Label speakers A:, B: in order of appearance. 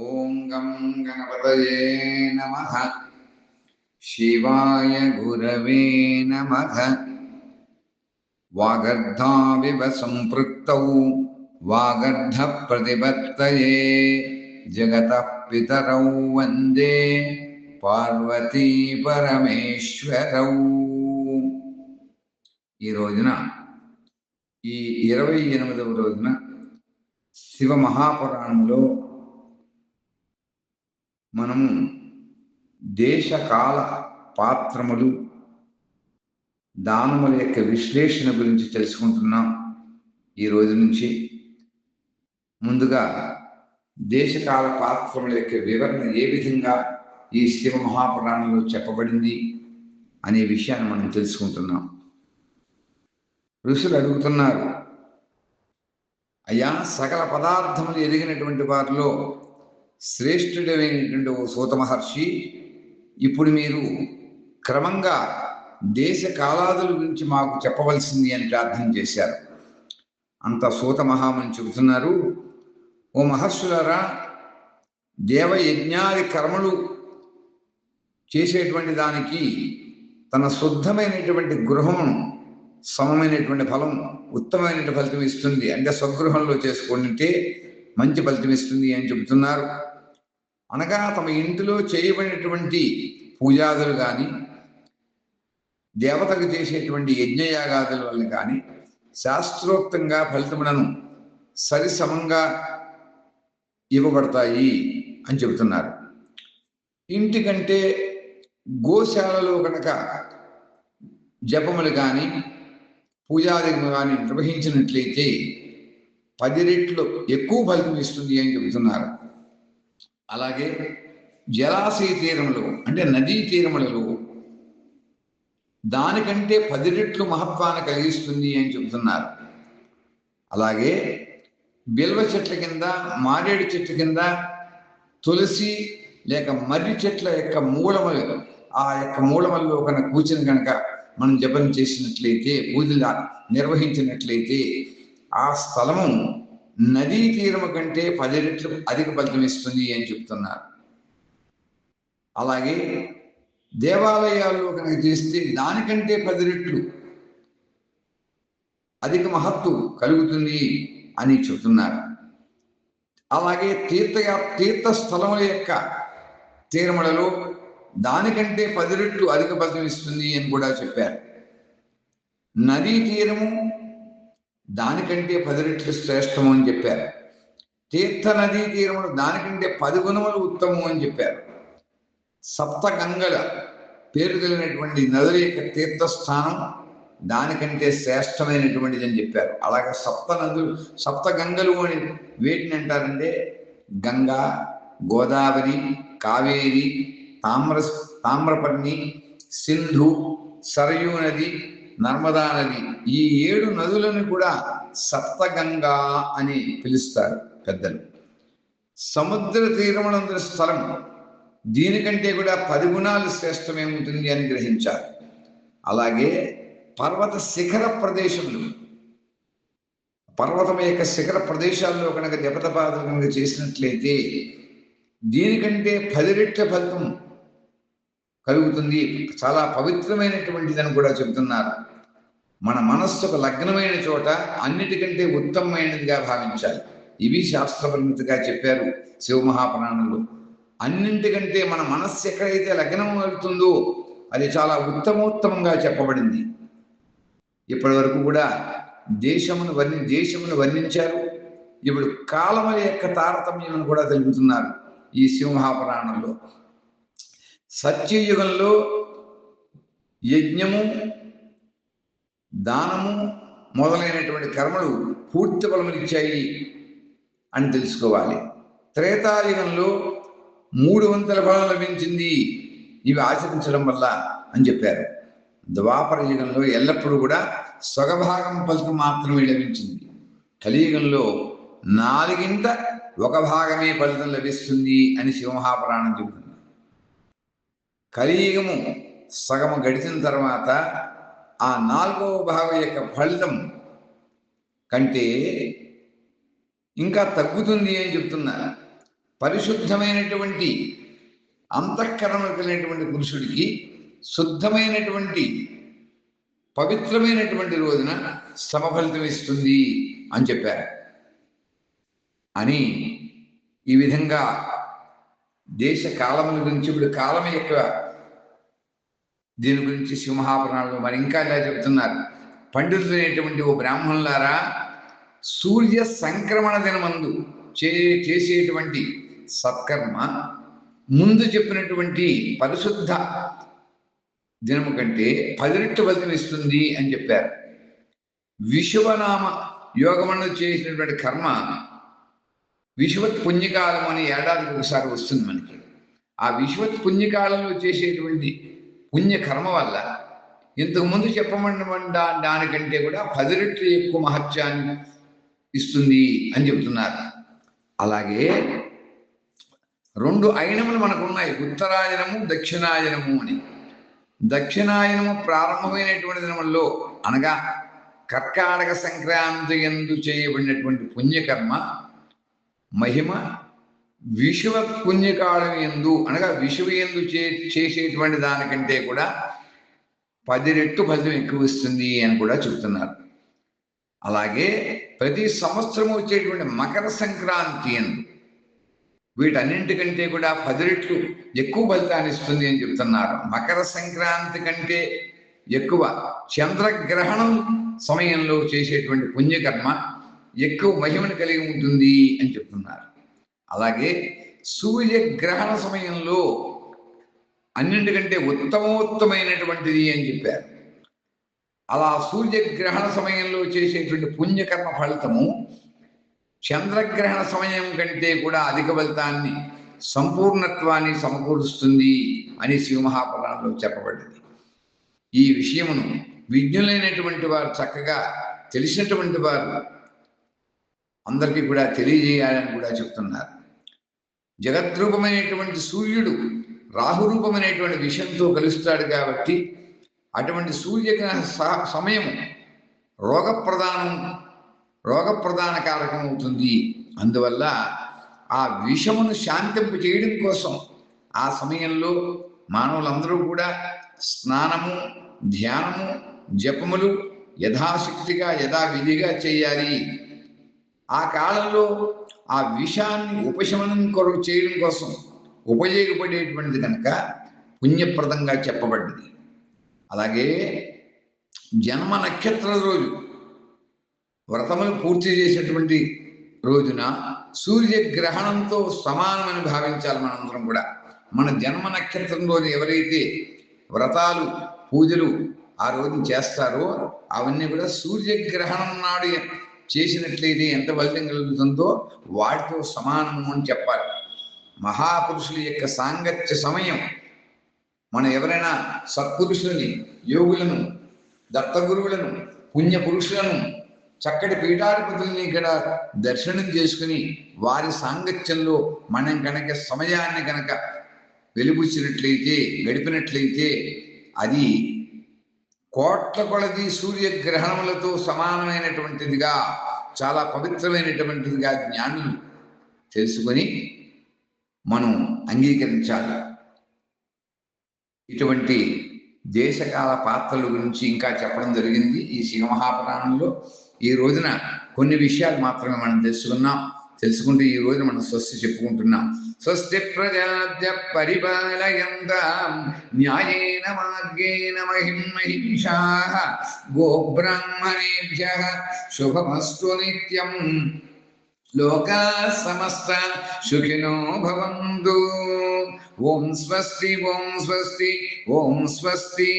A: ఓం గం గణపతయే నమః. శివాయ గురవే నమః. వాగర్ధావివ సంపృక్తౌ వాగర్ధ ప్రతిపత్తయే జగతః పితరౌ వందే పార్వతీ పరమేశ్వరౌ. ఈ రోజున ఈ 28వ రోజున శివ మహాపురాణంలో మనము దేశకాల పాత్రములు దానముల యొక్క విశ్లేషణ గురించి తెలుసుకుంటున్నాం. ఈ రోజు నుంచి ముందుగా దేశకాల పాత్రముల యొక్క వివరణ ఏ విధంగా ఈ శివ మహాపురాణంలో చెప్పబడింది అనే విషయాన్ని మనం తెలుసుకుంటున్నాం. ఋషులు అడుగుతున్నారు, అయ్యా, సకల పదార్థములు ఎరిగినటువంటి వారిలో శ్రేష్ఠుడైనటువంటి ఓ సూత మహర్షి, ఇప్పుడు మీరు క్రమంగా దేశ కాలాదుల గురించి మాకు చెప్పవలసింది అని ప్రార్థన చేశారు. అంత సూత మహాముని చెబుతున్నారు, ఓ మహర్షులారా, దేవయజ్ఞాది కర్మలు చేసేటువంటి దానికి తన శుద్ధమైనటువంటి గృహము సమమైనటువంటి ఫలం, ఉత్తమమైన ఫలితం ఇస్తుంది. అంటే స్వగృహంలో చేసుకుంటే మంచి ఫలితం ఇస్తుంది అని చెబుతున్నారు. అనగా తమ ఇంటిలో చేయబడినటువంటి పూజాదులు కానీ, దేవతకు చేసేటువంటి యజ్ఞయాగాదుల వల్ల కానీ శాస్త్రోక్తంగా ఫలితములను సరిసమంగా ఇవ్వబడతాయి అని చెబుతున్నారు. ఇంటికంటే గోశాలలో కనుక జపములు కానీ పూజాదిలు కానీ నిర్వహించినట్లయితే 10 రెట్లు ఎక్కువ ఫలితం ఇస్తుంది అని చెబుతున్నారు. అలాగే జలాశయ తీరములు అంటే నదీ తీరములలో దానికంటే 10 రెట్లు మహత్వాన్ని కలిగిస్తుంది అని చెబుతున్నారు. అలాగే బిల్వ చెట్ల కింద, మారేడు చెట్ల కింద, తులసి లేక మర్రి చెట్ల యొక్క మూలములు, ఆ యొక్క మూలముల్లో కనుక కూర్చుని కనుక మనం జపం చేసినట్లయితే, పూజలు నిర్వహించినట్లయితే ఆ స్థలము నదీ తీరము కంటే 10 రెట్లు అధిక ఫలితం ఇస్తుంది అని చెప్తున్నారు. అలాగే దేవాలయాల్లో కనుక చేస్తే దానికంటే 10 రెట్లు అధిక మహత్తు కలుగుతుంది అని చెప్తున్నారు. అలాగే తీర్థస్థలముల యొక్క తీరములలో దానికంటే 10 రెట్లు అధిక ఫలితం ఇస్తుంది అని కూడా చెప్పారు. నదీ తీరము దానికంటే 10 రెట్లు శ్రేష్టము అని చెప్పారు. తీర్థ నదీ తీరములు దానికంటే 10 గుణములు ఉత్తమము అని చెప్పారు. సప్త గంగల పేరు కలిగినటువంటి నదుల యొక్క తీర్థస్థానం దానికంటే శ్రేష్టమైనటువంటిది అని చెప్పారు. అలాగే సప్త గంగలు అని వేటిని అంటారంటే గంగా, గోదావరి, కావేరి, తామ్రపర్ణి, సింధు, సరయూ నది, నర్మదా నది, ఈ 7 నదులను కూడా సప్తగంగా అని పిలుస్తారు పెద్దలు. సముద్ర తీరమునందు స్థలం దీనికంటే కూడా 10 గుణాలు శ్రేష్టమేముంటుంది అని గ్రహించారు. అలాగే పర్వత శిఖర ప్రదేశములు, పర్వతం యొక్క శిఖర ప్రదేశాల్లో కనుక జపతపాదులు కనుక చేసినట్లయితే దీనికంటే 10 రెట్ల ఫలితం కలుగుతుంది, చాలా పవిత్రమైనటువంటిదని కూడా చెబుతున్నారు. మన మనస్సుకు లగ్నమైన చోట అన్నిటికంటే ఉత్తమమైనదిగా భావించాలి. ఇవి శాస్త్రపరిమితిగా చెప్పారు శివ మహాపురాణంలో. అన్నింటికంటే మన మనస్సు ఎక్కడైతే లగ్నం అవుతుందో అది చాలా ఉత్తమోత్తమంగా చెప్పబడింది. ఇప్పటి వరకు కూడా దేశమును వర్ణించారు. ఇప్పుడు కాలముల యొక్క తారతమ్యం కూడా తెలుపుతున్నారు ఈ శివ మహాపురాణంలో. సత్యయుగంలో యజ్ఞము, దానము మొదలైనటువంటి కర్మలు పూర్తి ఫలములిచ్చాయి అని తెలుసుకోవాలి. త్రేతాయుగంలో 300 ఫలం లభించింది ఇవి ఆచరించడం వల్ల అని చెప్పారు. ద్వాపర యుగంలో ఎల్లప్పుడూ కూడా స్వగభాగం ఫలితం మాత్రమే లభించింది. కలియుగంలో 1/4 ఫలితం లభిస్తుంది అని శివమహాపురాణం చెబుతుంది. కలియుగము సగము గడిచిన తర్వాత ఆ 4వ భాగం యొక్క ఫలితం కంటే ఇంకా తగ్గుతుంది అని చెప్తున్నారు. పరిశుద్ధమైనటువంటి అంతఃకరణ కలిగినటువంటి పురుషుడికి శుద్ధమైనటువంటి పవిత్రమైనటువంటి రోజున సమఫలితం ఇస్తుంది అని చెప్పారు. అని ఈ విధంగా దేశ కాలముల గురించి, ఇప్పుడు కాలం యొక్క దీని గురించి సింహాపురాణంలో మరి ఇంకా ఇలా చెబుతున్నారు. పండితులైనటువంటి ఓ బ్రాహ్మణులారా, సూర్య సంక్రమణ దినమందు చేసేటువంటి సత్కర్మ ముందు చెప్పినటువంటి పరిశుద్ధ దినము కంటే 10 రెట్లు ఫలితం ఇస్తుంది అని చెప్పారు. విషువనామ యోగమను చేసినటువంటి కర్మ విషువత్ పుణ్యకాలం అని ఏడాదికి ఒకసారి వస్తుంది మనకి. ఆ విషువత్ పుణ్యకాలంలో చేసేటువంటి పుణ్యకర్మ వల్ల ఇంతకుముందు చెప్పబడిన దానికంటే కూడా 10 రెట్లు ఎక్కువ మహత్యాన్ని ఇస్తుంది అని చెబుతున్నారు. అలాగే 2 అయనములు మనకు ఉన్నాయి, ఉత్తరాయనము దక్షిణాయనము అని. దక్షిణాయనము ప్రారంభమైనటువంటి దినముల్లో అనగా కర్కాటక సంక్రాంతి యందు చేయబడినటువంటి పుణ్యకర్మ మహిమ విషువ పుణ్యకాలం యందు అనగా విషువ యందు చేసేటువంటి దానికంటే కూడా 10 రెట్లు ఫలితం ఎక్కువ వస్తుంది అని కూడా చెబుతున్నారు. అలాగే ప్రతి సంవత్సరం వచ్చేటువంటి మకర సంక్రాంతి యందు వీటన్నింటికంటే కూడా 10 రెట్లు ఎక్కువ ఫలితాన్ని ఇస్తుంది అని చెప్తున్నారు. మకర సంక్రాంతి కంటే ఎక్కువ చంద్రగ్రహణం సమయంలో చేసేటువంటి పుణ్యకర్మ ఎక్కువ మహిమను కలిగి ఉంటుంది అని చెప్తున్నారు. అలాగే సూర్యగ్రహణ సమయంలో అన్నింటికంటే ఉత్తమోత్తమైనటువంటిది అని చెప్పారు. అలా సూర్యగ్రహణ సమయంలో చేసేటువంటి పుణ్యకర్మ ఫలితము చంద్రగ్రహణ సమయం కంటే కూడా అధిక ఫలితాన్ని, సంపూర్ణత్వాన్ని సమకూరుస్తుంది అని శివమహాపురాణంలో చెప్పబడింది. ఈ విషయమును విజ్ఞులైనటువంటి వారు, చక్కగా తెలిసినటువంటి వారు అందరికీ కూడా తెలియజేయాలని కూడా చెప్తున్నారు. జగద్రూపమైనటువంటి సూర్యుడు రాహురూపమైనటువంటి విషయంతో కలుస్తాడు కాబట్టి అటువంటి సూర్యగ్రహణ సమయం రోగప్రదాన కారకం అవుతుంది. అందువల్ల ఆ విషమును శాంతింపు చేయడం కోసం ఆ సమయంలో మానవులందరూ కూడా స్నానము, ధ్యానము, జపములు యథాశక్తిగా యథావిధిగా చేయాలి. ఆ కాలంలో ఆ విషాన్ని ఉపశమనం కొరకు చేయడం కోసం ఉపయోగపడేటువంటిది కనుక పుణ్యప్రదంగా చెప్పబడింది. అలాగే జన్మ నక్షత్ర రోజు వ్రతములు పూర్తి చేసేటువంటి రోజున సూర్యగ్రహణంతో సమానమని భావించాలి. మనందరం కూడా మన జన్మ నక్షత్రం రోజు ఎవరైతే వ్రతాలు పూజలు ఆ రోజున చేస్తారో అవన్నీ కూడా సూర్యగ్రహణం నాడు చేసినట్లయితే ఎంత ఫలితం కలుగుతుందో వాటితో సమానము అని చెప్పాలి. మహాపురుషుల యొక్క సాంగత్య సమయం, మనం ఎవరైనా సత్పురుషులని, యోగులను, దత్తగురువులను, పుణ్యపురుషులను, చక్కటి పీఠాధిపతుల్ని ఇక్కడ దర్శనం చేసుకుని వారి సాంగత్యంలో మనం కనుక సమయాన్ని కనుక వెలుబుచ్చినట్లయితే, గడిపినట్లయితే అది కోట్ల కొలది సూర్యగ్రహణములతో సమానమైనటువంటిదిగా, చాలా పవిత్రమైనటువంటిదిగా జ్ఞానులు తెలుసుకొని మనం అంగీకరించాలి. ఇటువంటి దేశకాల పాత్రల గురించి ఇంకా చెప్పడం జరిగింది ఈ శివమహాపురాణంలో. ఈ రోజున కొన్ని విషయాలు మాత్రమే మనం తెలుసుకుంటే ఈ రోజున మనం స్వస్తి చెప్పుకుంటున్నాం. స్వస్తి ప్రజాభ్య పరిపాలయంతాం న్యాయేన మార్గేణ మహిషాః గోబ్రాహ్మణేభ్యః శుభమస్తు నిత్యం. లోకా సమస్త సుఖినో భవంతు. ఓం స్వస్తి, ఓం స్వస్తి, ఓం స్వస్తి.